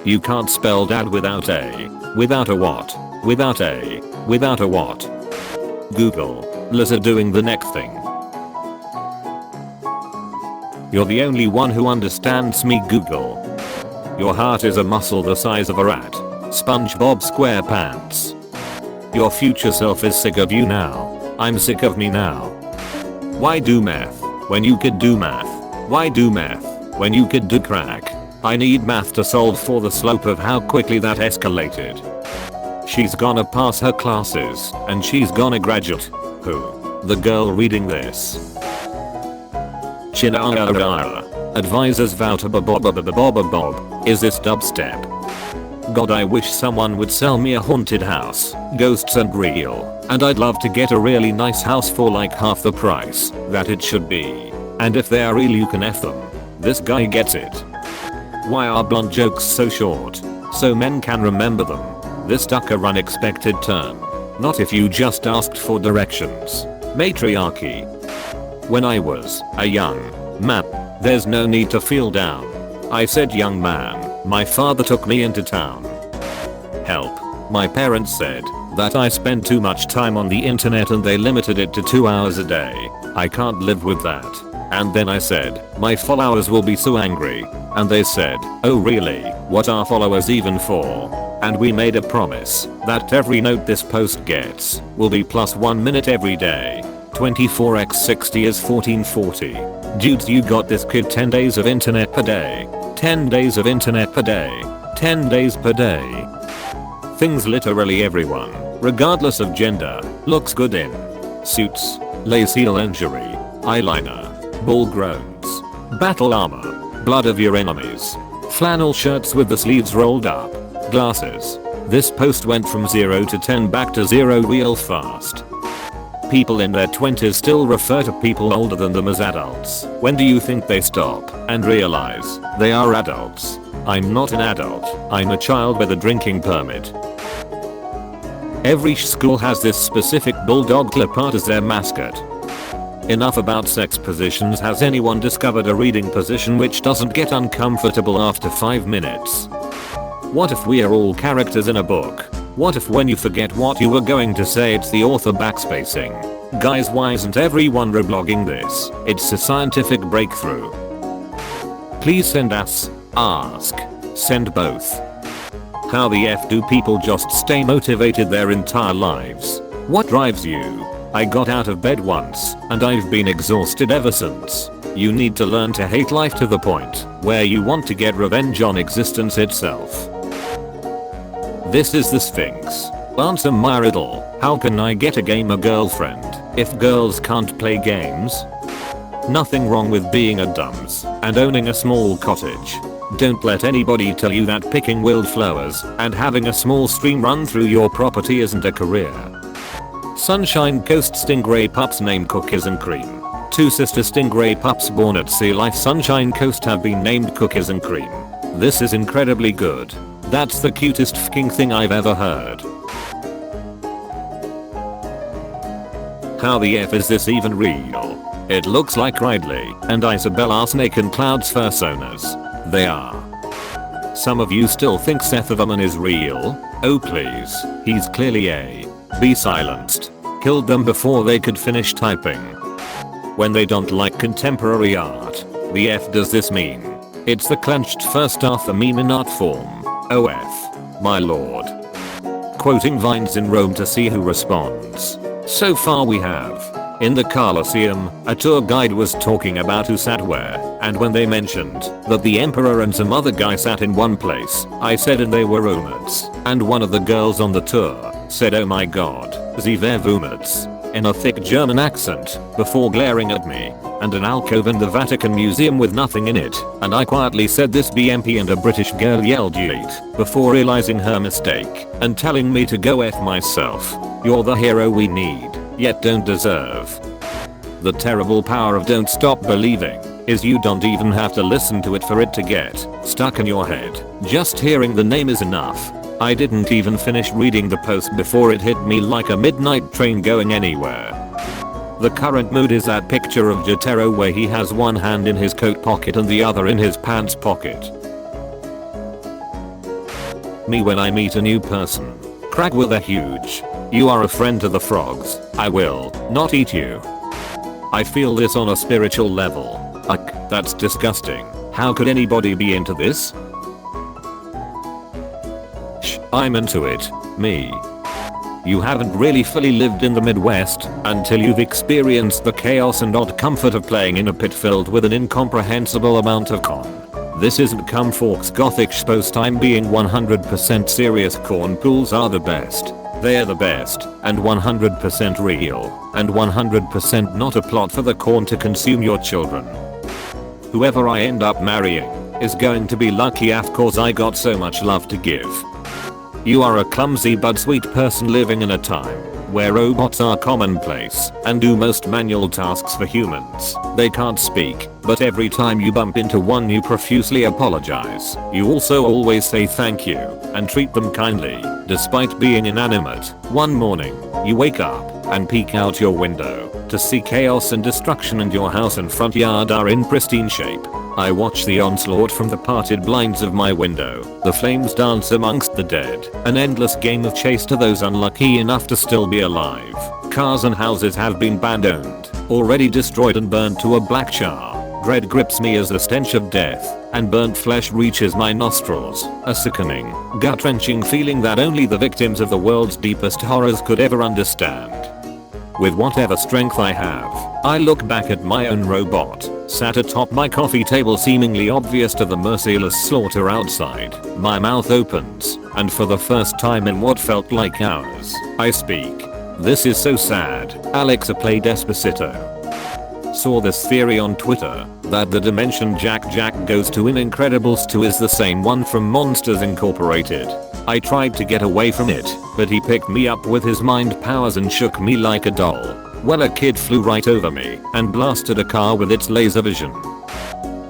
You can't spell dad without a. Without a what? Without a. Without a what? Google. Lizard doing the neck thing. You're the only one who understands me, Google. Your heart is a muscle the size of a rat. SpongeBob SquarePants. Your future self is sick of you now. I'm sick of me now. Why do meth when you could do math? Why do meth when you could do crack? I need math to solve for the slope of how quickly that escalated. She's gonna pass her classes and she's gonna graduate. Who? The girl reading this. Chinara. Advisors vow to bob. Is this dubstep? God, I wish someone would sell me a haunted house, ghosts and real, and I'd love to get a really nice house for like half the price that it should be. And if they are real you can F them. This guy gets it. Why are blunt jokes so short? So men can remember them. This took a unexpected turn. Not if you just asked for directions. Matriarchy. When I was a young man, there's no need to feel down. I said young man. My father took me into town. Help. My parents said that I spend too much time on the internet and they limited it to 2 hours a day. I can't live with that. And then I said, my followers will be so angry. And they said, oh really? What are followers even for? And we made a promise that every note this post gets will be plus 1 minute every day. 24x60 is 1440. Dudes, you got this kid. 10 days of internet per day. 10 days of internet per day. 10 days per day. Things literally everyone, regardless of gender, looks good in. Suits, lacy lingerie, eyeliner, ball groans, battle armor, blood of your enemies, flannel shirts with the sleeves rolled up, glasses. This post went from 0 to 10 back to 0 real fast. People in their 20s still refer to people older than them as adults. When do you think they stop and realize they are adults? I'm not an adult. I'm a child with a drinking permit. Every school has this specific bulldog leopard as their mascot. Enough about sex positions. Has anyone discovered a reading position which doesn't get uncomfortable after 5 minutes? What if we are all characters in a book? What if when you forget what you were going to say it's the author backspacing? Guys, why isn't everyone reblogging this? It's a scientific breakthrough. Please send us, ask, send both. How the F do people just stay motivated their entire lives? What drives you? I got out of bed once and I've been exhausted ever since. You need to learn to hate life to the point where you want to get revenge on existence itself. This is the Sphinx. Answer my riddle. How can I get a gamer girlfriend if girls can't play games? Nothing wrong with being a dumbs and owning a small cottage. Don't let anybody tell you that picking wildflowers and having a small stream run through your property isn't a career. Sunshine Coast stingray pups named Cookies and Cream. 2 sister stingray pups born at Sea Life Sunshine Coast have been named Cookies and Cream. This is incredibly good. That's the cutest fucking thing I've ever heard. How the F is this even real? It looks like Ridley and Isabel are Snake and Cloud's fursonas. They are. Some of you still think Seth Everman is real? Oh please, he's clearly a. Be silenced. Killed them before they could finish typing. When they don't like contemporary art, the F does this mean? It's the clenched first Arthur meme in art form. OF. My lord. Quoting vines in Rome to see who responds. So far we have. In the Colosseum, a tour guide was talking about who sat where, and when they mentioned that the emperor and some other guy sat in one place, I said and they were roommates, and one of the girls on the tour said oh my god, sie were roommates, in a thick German accent, before glaring at me, and an alcove in the Vatican Museum with nothing in it, and I quietly said this BMP and a British girl yelled yeet, before realizing her mistake, and telling me to go F myself. You're the hero we need, yet don't deserve. The terrible power of don't stop believing is you don't even have to listen to it for it to get stuck in your head. Just hearing the name is enough. I didn't even finish reading the post before it hit me like a midnight train going anywhere. The current mood is that picture of Jotaro where he has one hand in his coat pocket and the other in his pants pocket. Me when I meet a new person. Crack with a huge. You are a friend to the frogs. I will not eat you. I feel this on a spiritual level. Ugh, that's disgusting. How could anybody be into this? Shh, I'm into it. Me. You haven't really fully lived in the Midwest until you've experienced the chaos and odd comfort of playing in a pit filled with an incomprehensible amount of corn. This isn't cum forks gothic schpost, I'm being 100% serious. Corn pools are the best. They're the best, and 100% real, and 100% not a plot for the corn to consume your children. Whoever I end up marrying is going to be lucky af cause I got so much love to give. You are a clumsy but sweet person living in a time where robots are commonplace and do most manual tasks for humans. They can't speak, but every time you bump into one you profusely apologize. You also always say thank you and treat them kindly, despite being inanimate. One morning, you wake up and peek out your window to see chaos and destruction and your house and front yard are in pristine shape. I watch the onslaught from the parted blinds of my window. The flames dance amongst the dead. An endless game of chase to those unlucky enough to still be alive. Cars and houses have been abandoned, already destroyed and burned to a black char. Dread grips me as the stench of death, and burnt flesh reaches my nostrils. A sickening, gut-wrenching feeling that only the victims of the world's deepest horrors could ever understand. With whatever strength I have, I look back at my own robot, sat atop my coffee table seemingly obvious to the merciless slaughter outside. My mouth opens, and for the first time in what felt like hours, I speak. This is so sad. Alexa, play Despacito. Saw this theory on Twitter, that the dimension Jack goes to in Incredibles 2 is the same one from Monsters Incorporated. I tried to get away from it, but he picked me up with his mind powers and shook me like a doll. Well, a kid flew right over me and blasted a car with its laser vision.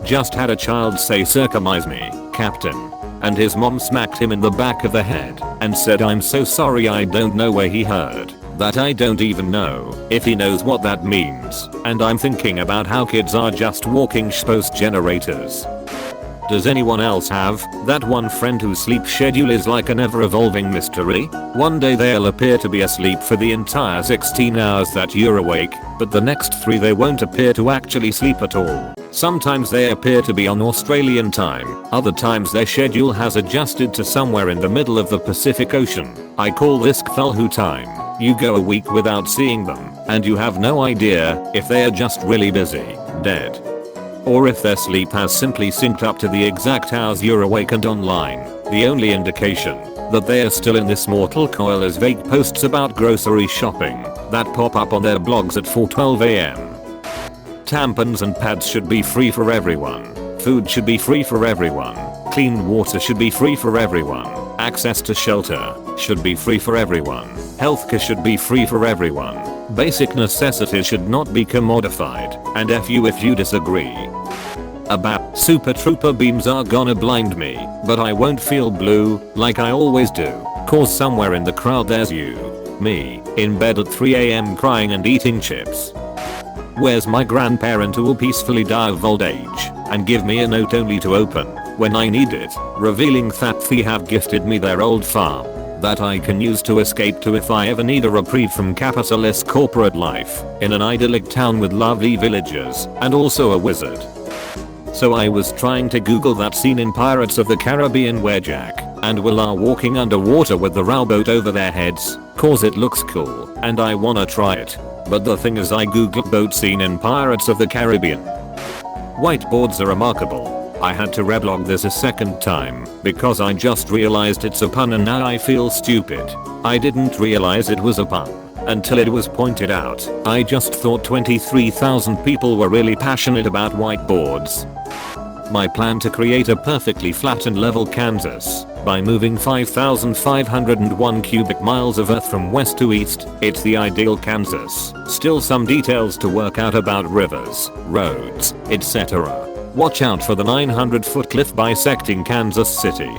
Just had a child say circumcise me, Captain. And his mom smacked him in the back of the head and said I'm so sorry. I don't know where he heard that. I don't even know if he knows what that means. And I'm thinking about how kids are just walking schpost generators. Does anyone else have that one friend whose sleep schedule is like an ever-evolving mystery? One day they'll appear to be asleep for the entire 16 hours that you're awake, but the next 3 they won't appear to actually sleep at all. Sometimes they appear to be on Australian time, other times their schedule has adjusted to somewhere in the middle of the Pacific Ocean. I call this Cthulhu time. You go a week without seeing them, and you have no idea if they are just really busy, dead, or if their sleep has simply synced up to the exact hours you're awake and online. The only indication that they are still in this mortal coil is vague posts about grocery shopping that pop up on their blogs at 4:12 am. Tampons and pads should be free for everyone. Food should be free for everyone. Clean water should be free for everyone. Access to shelter should be free for everyone. Healthcare should be free for everyone. Basic necessities should not be commodified, and F you if you disagree. About super trooper beams are gonna blind me, but I won't feel blue like I always do, cause somewhere in the crowd there's you, me, in bed at 3 am crying and eating chips. Where's my grandparent who will peacefully die of old age and give me a note only to open when I need it, revealing that they have gifted me their old farm that I can use to escape to if I ever need a reprieve from capitalist corporate life in an idyllic town with lovely villagers and also a wizard. So I was trying to Google that scene in Pirates of the Caribbean where Jack and Will are walking underwater with the rowboat over their heads, cause it looks cool and I wanna try it. But the thing is I googled boat scene in Pirates of the Caribbean. Whiteboards are remarkable. I had to reblog this a second time because I just realized it's a pun and now I feel stupid. I didn't realize it was a pun until it was pointed out. I just thought 23,000 people were really passionate about whiteboards. My plan to create a perfectly flat and level Kansas by moving 5,501 cubic miles of earth from west to east. It's the ideal Kansas. Still some details to work out about rivers, roads, etc. Watch out for the 900-foot cliff bisecting Kansas City.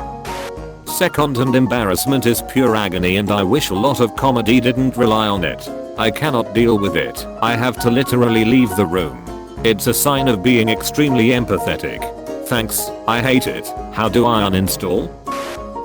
Second, and embarrassment is pure agony and I wish a lot of comedy didn't rely on it. I cannot deal with it. I have to literally leave the room. It's a sign of being extremely empathetic. Thanks, I hate it. How do I uninstall?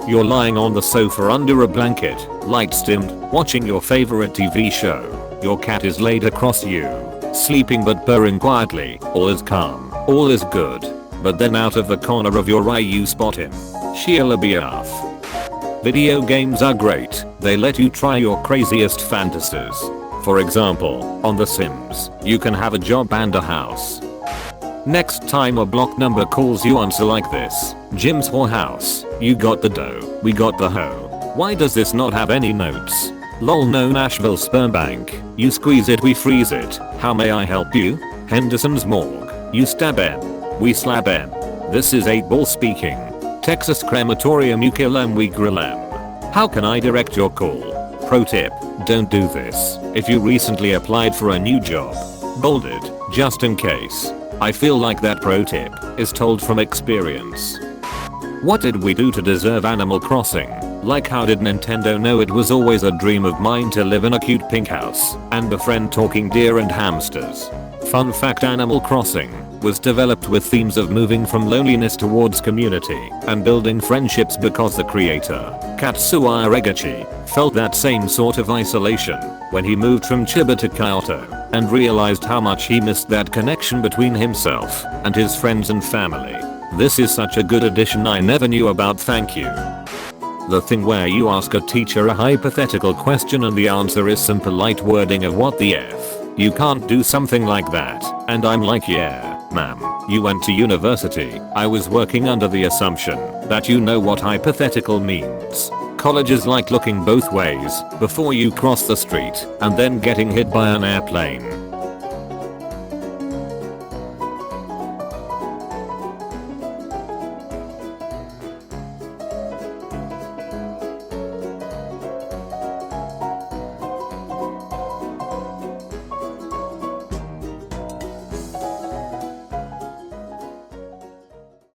You're lying on the sofa under a blanket, lights dimmed, watching your favorite TV show. Your cat is laid across you, sleeping but purring quietly. All is calm, all is good. But then out of the corner of your eye you spot him. Sheila Biaf. Video games are great. They let you try your craziest fantasies. For example, on The Sims, you can have a job and a house. Next time a block number calls you, answer like this. Jim's whorehouse. You got the dough, we got the hoe. Why does this not have any notes? Lol, no, Nashville sperm bank. You squeeze it, we freeze it. How may I help you? Henderson's morgue. You stab M, we slab M. This is 8-ball speaking. Texas crematorium, you kill M, we grill M. How can I direct your call? Pro tip, don't do this if you recently applied for a new job. Bolded, just in case. I feel like that pro tip is told from experience. What did we do to deserve Animal Crossing? Like, how did Nintendo know it was always a dream of mine to live in a cute pink house and befriend talking deer and hamsters? Fun fact, Animal Crossing was developed with themes of moving from loneliness towards community and building friendships because the creator, Katsuya Regachi, felt that same sort of isolation when he moved from Chiba to Kyoto and realized how much he missed that connection between himself and his friends and family. This is such a good addition I never knew about, thank you. The thing where you ask a teacher a hypothetical question and the answer is some polite wording of what the F. You can't do something like that. And I'm like, yeah, ma'am, you went to university. I was working under the assumption that you know what hypothetical means. College is like looking both ways before you cross the street and then getting hit by an airplane.